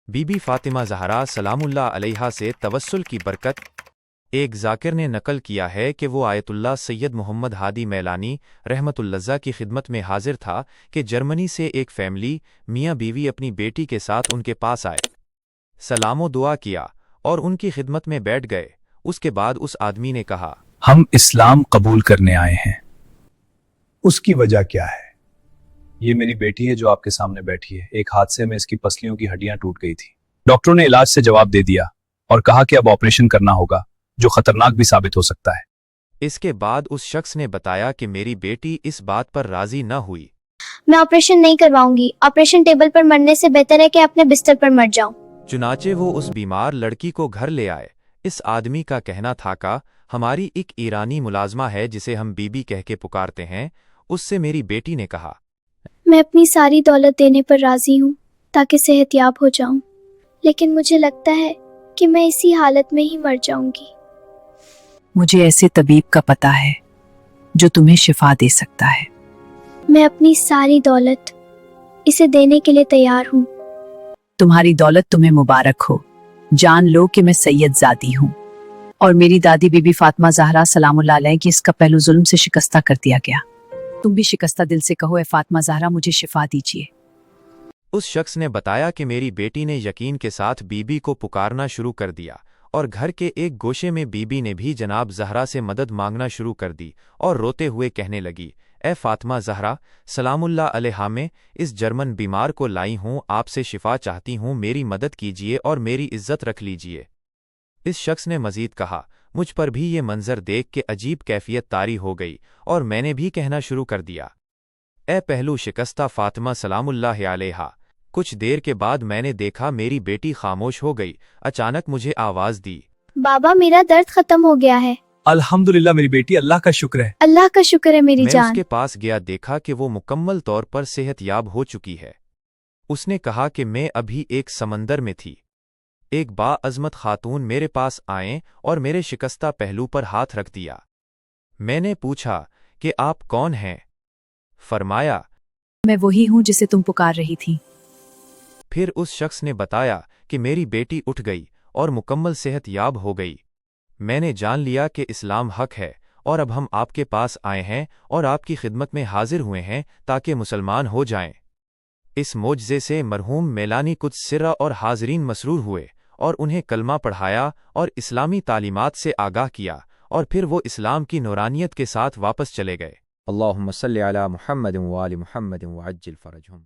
Be be Fatima Zahra سلام اللہ علیہا سے توسل کی برکت۔ ایک ذاکر نے نقل کیا ہے کہ وہ آیت اللہ سید محمد ہادی میلانی رحمت اللہ کی خدمت میں حاضر تھا کہ جرمنی سے ایک فیملی میاں بیوی اپنی بیٹی کے ساتھ ان کے پاس آئے، سلام و دعا کیا اور ان کی خدمت میں بیٹھ گئے۔ اس کے بعد اس آدمی نے کہا، ہم اسلام قبول کرنے آئے ہیں۔ اس کی وجہ کیا ہے؟ یہ میری بیٹی ہے جو آپ کے سامنے بیٹھی ہے۔ ایک حادثے میں اس کی پسلیوں کی ہڈیاں ٹوٹ گئی تھی۔ ڈاکٹروں نے علاج سے جواب دے دیا اور کہا کہ اب آپریشن کرنا ہوگا، جو خطرناک بھی ثابت ہو سکتا ہے۔ اس کے بعد اس شخص نے بتایا کہ میری بیٹی اس بات پر راضی نہ ہوئی۔ میں آپریشن نہیں کرواؤں گی، آپریشن ٹیبل پر مرنے سے بہتر ہے کہ اپنے بستر پر مر جاؤں۔ چنانچہ وہ اس بیمار لڑکی کو گھر لے آئے۔ اس آدمی کا کہنا تھا کہ ہماری ایک ایرانی ملازمہ ہے جسے ہم بی بی کہہ کے پکارتے ہیں، اس سے میری بیٹی نے کہا، میں اپنی ساری دولت دینے پر راضی ہوں تاکہ صحت یاب ہو جاؤں، لیکن مجھے لگتا ہے کہ میں اسی حالت میں ہی مر جاؤں گی۔ مجھے ایسے طبیب کا پتہ ہے جو تمہیں شفا دے سکتا ہے۔ میں اپنی ساری دولت اسے دینے کے لیے تیار ہوں۔ تمہاری دولت تمہیں مبارک ہو۔ جان لو کہ میں سید زادی ہوں اور میری دادی بی بی فاطمہ زہرا سلام اللہ علیہ کی اس کا پہلو ظلم سے شکستہ کر دیا گیا۔ تم بھی شکستہ دل سے کہو، اے فاطمہ زہرا مجھے شفا دیجیے۔ اس شخص نے بتایا کہ میری بیٹی نے یقین کے ساتھ بی بی کو پکارنا شروع کر دیا اور گھر کے ایک گوشے میں بی بی نے بھی جناب زہرا سے مدد مانگنا شروع کر دی اور روتے ہوئے کہنے لگی، اے فاطمہ زہرا سلام اللہ علیہا، میں اس جرمن بیمار کو لائی ہوں، آپ سے شفا چاہتی ہوں، میری مدد کیجیے اور میری عزت رکھ لیجیے۔ اس شخص نے مزید کہا، مجھ پر بھی یہ منظر دیکھ کے عجیب کیفیت طاری ہو گئی اور میں نے بھی کہنا شروع کر دیا، اے پہلو شکستہ فاطمہ سلام اللہ علیہا۔ کچھ دیر کے بعد میں نے دیکھا میری بیٹی خاموش ہو گئی۔ اچانک مجھے آواز دی، بابا میرا درد ختم ہو گیا ہے۔ الحمدللہ میری بیٹی، اللہ کا شکر ہے۔ اللہ کا شکر ہے میری میں اس جان۔ کے پاس گیا، دیکھا کہ وہ مکمل طور پر صحت یاب ہو چکی ہے۔ اس نے کہا کہ میں ابھی ایک سمندر میں تھی۔ ایک با عظمت خاتون میرے پاس آئیں اور میرے شکستہ پہلو پر ہاتھ رکھ دیا۔ میں نے پوچھا کہ آپ کون ہیں؟ فرمایا، میں وہی ہوں جسے تم پکار رہی تھی۔ پھر اس شخص نے بتایا کہ میری بیٹی اٹھ گئی اور مکمل صحت یاب ہو گئی۔ میں نے جان لیا کہ اسلام حق ہے اور اب ہم آپ کے پاس آئے ہیں اور آپ کی خدمت میں حاضر ہوئے ہیں تاکہ مسلمان ہو جائیں۔ اس معجزے سے مرحوم میلانی کچھ سرہ اور حاضرین مسرور ہوئے اور انہیں کلمہ پڑھایا اور اسلامی تعلیمات سے آگاہ کیا، اور پھر وہ اسلام کی نورانیت کے ساتھ واپس چلے گئے۔ اللہم صلی علی محمد وآل محمد وعجل فرجہم۔